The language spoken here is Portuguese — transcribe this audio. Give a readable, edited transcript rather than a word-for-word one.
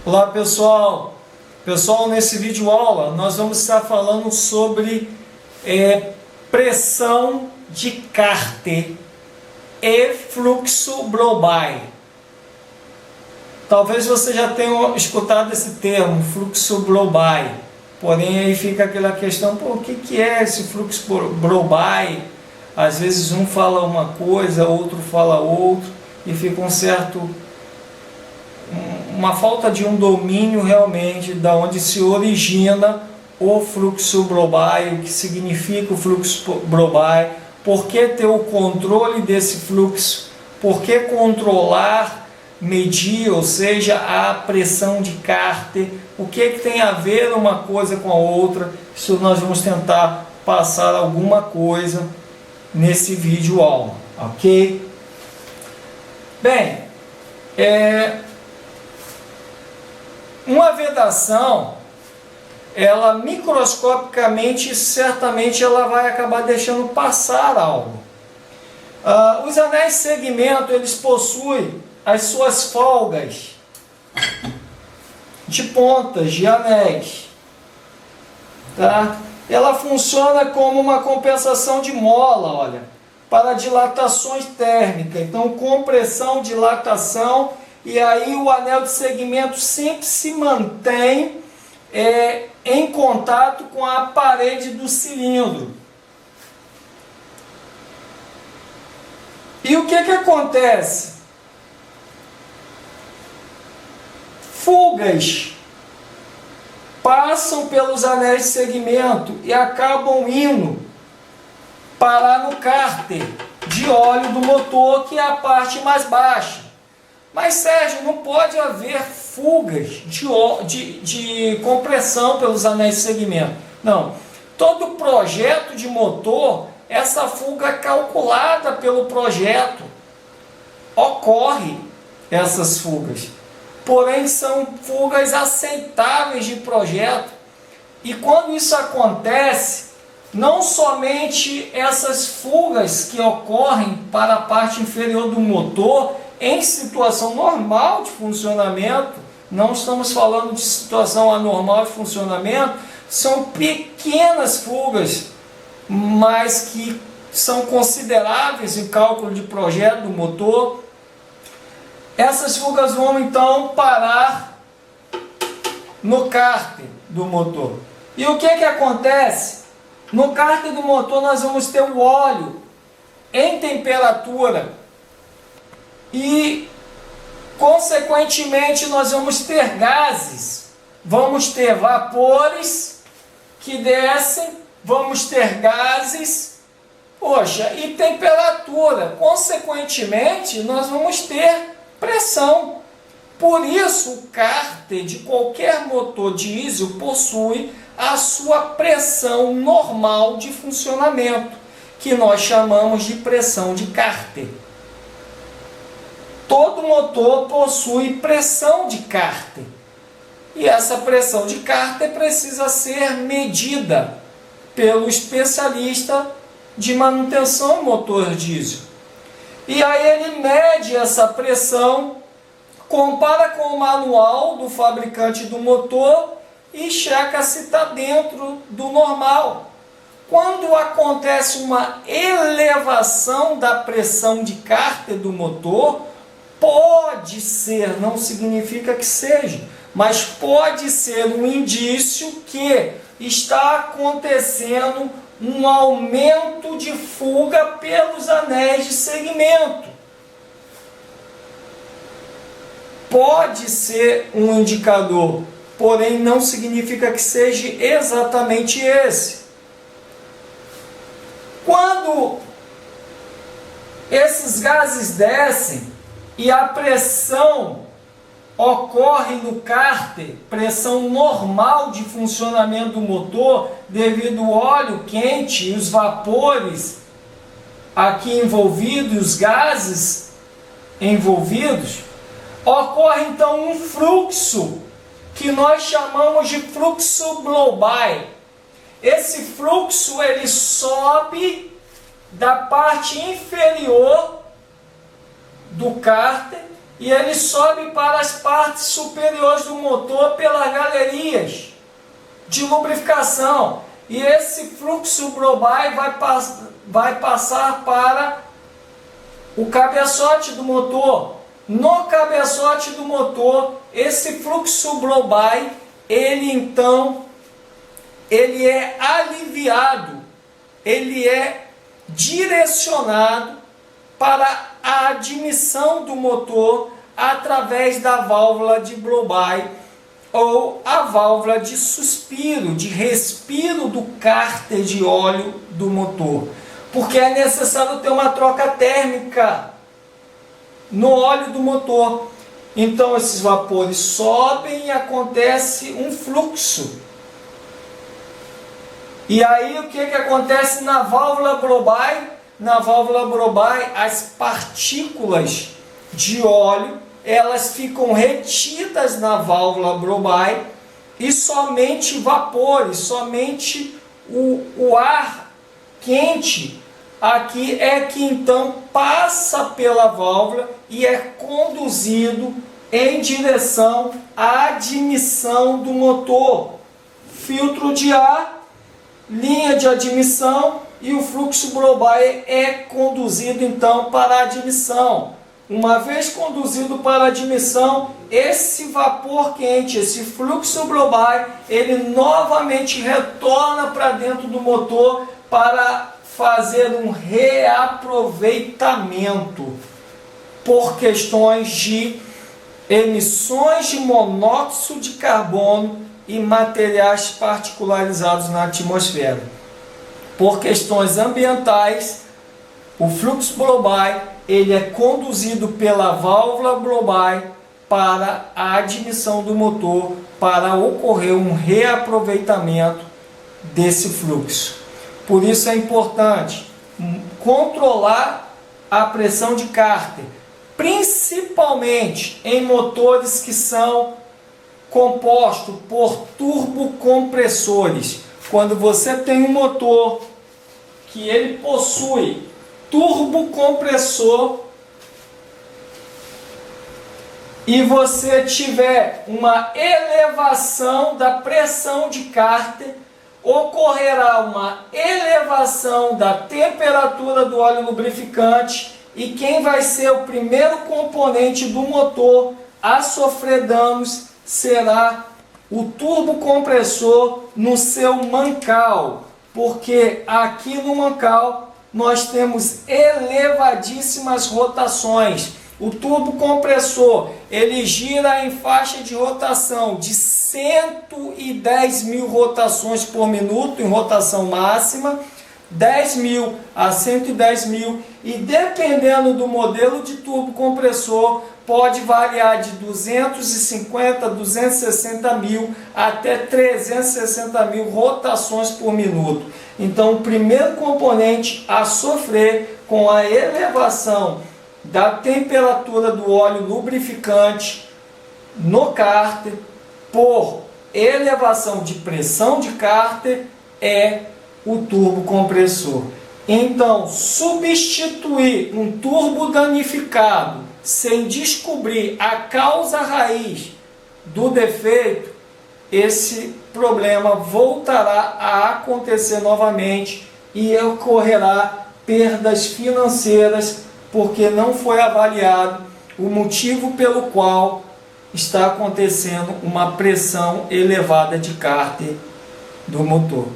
Olá pessoal, nesse vídeo aula nós vamos estar falando sobre pressão de cárter e fluxo Blobay. Talvez você já tenha escutado esse termo, fluxo Blobay, porém aí fica aquela questão, o que é esse fluxo Blobay? Às vezes um fala uma coisa, outro fala outro, e fica uma falta de um domínio realmente da onde se origina o fluxo Blobay, o que significa o fluxo Blobay, por que ter o controle desse fluxo, por que controlar, medir, ou seja, a pressão de cárter, o que tem a ver uma coisa com a outra. Isso nós vamos tentar passar alguma coisa nesse vídeo aula, ok? Bem, uma vedação, ela microscopicamente, certamente ela vai acabar deixando passar algo. Os anéis de segmento, eles possuem as suas folgas de pontas, de anéis, tá? Ela funciona como uma compensação de mola, olha, para dilatações térmicas. Então, compressão, dilatação, e aí o anel de segmento sempre se mantém em contato com a parede do cilindro. E o que acontece? Fugas passam pelos anéis de segmento e acabam indo parar no cárter de óleo do motor, que é a parte mais baixa. Mas Sérgio, não pode haver fugas de compressão pelos anéis de segmento. Não. Todo projeto de motor, essa fuga é calculada pelo projeto. Ocorre essas fugas. Porém, são fugas aceitáveis de projeto. E quando isso acontece, não somente essas fugas que ocorrem para a parte inferior do motor, em situação normal de funcionamento, não estamos falando de situação anormal de funcionamento, são pequenas fugas, mas que são consideráveis em cálculo de projeto do motor. Essas fugas vão então parar no cárter do motor. E o que acontece? No cárter do motor nós vamos ter o óleo em temperatura e, consequentemente, nós vamos ter gases, vamos ter vapores que descem, vamos ter gases, e temperatura. Consequentemente, nós vamos ter pressão. Por isso, o cárter de qualquer motor diesel possui a sua pressão normal de funcionamento, que nós chamamos de pressão de cárter. Todo motor possui pressão de cárter. E essa pressão de cárter precisa ser medida pelo especialista de manutenção motor diesel. E aí ele mede essa pressão, compara com o manual do fabricante do motor e checa se está dentro do normal. Quando acontece uma elevação da pressão de cárter do motor, pode ser, não significa que seja, mas pode ser um indício que está acontecendo um aumento de fuga pelos anéis de segmento. Pode ser um indicador, porém não significa que seja exatamente esse. Quando esses gases descem e a pressão ocorre no cárter, pressão normal de funcionamento do motor, devido ao óleo quente e os vapores aqui envolvidos, e os gases envolvidos, ocorre então um fluxo que nós chamamos de fluxo Blobay. Esse fluxo ele sobe da parte inferior do cárter e ele sobe para as partes superiores do motor pelas galerias de lubrificação. E esse fluxo Brobay vai passar para o cabeçote do motor. No cabeçote do motor, esse fluxo Brobay, ele é aliviado, ele é direcionado para a admissão do motor através da válvula de Brobay ou a válvula de suspiro, de respiro do cárter de óleo do motor. Porque é necessário ter uma troca térmica no óleo do motor. Então esses vapores sobem e acontece um fluxo. E aí o que acontece na válvula Brobay? Na válvula Brobay, as partículas de óleo, elas ficam retidas na válvula Brobay e somente vapores, somente o ar quente aqui é que então passa pela válvula e é conduzido em direção à admissão do motor. Filtro de ar, linha de admissão e o fluxo Brobay é conduzido então para a admissão. Uma vez conduzido para a admissão, esse vapor quente, esse fluxo Brobay, ele novamente retorna para dentro do motor para fazer um reaproveitamento por questões de emissões de monóxido de carbono e materiais particularizados na atmosfera. Por questões ambientais, o fluxo Brobay ele é conduzido pela válvula Brobay para a admissão do motor, para ocorrer um reaproveitamento desse fluxo. Por isso é importante controlar a pressão de cárter, principalmente em motores que são compostos por turbocompressores. Quando você tem um motor que ele possui turbocompressor e você tiver uma elevação da pressão de cárter, ocorrerá uma elevação da temperatura do óleo lubrificante e quem vai ser o primeiro componente do motor a sofrer danos será o turbocompressor no seu mancal, porque aqui no mancal nós temos elevadíssimas rotações. O turbocompressor ele gira em faixa de rotação de 110.000 rotações por minuto em rotação máxima, 10.000 a 110.000, e dependendo do modelo de turbocompressor pode variar de 250, 260.000 até 360.000 rotações por minuto. Então o primeiro componente a sofrer com a elevação da temperatura do óleo lubrificante no cárter por elevação de pressão de cárter é o turbocompressor. Então, substituir um turbo danificado sem descobrir a causa raiz do defeito, esse problema voltará a acontecer novamente e ocorrerá perdas financeiras porque não foi avaliado o motivo pelo qual está acontecendo uma pressão elevada de cárter do motor.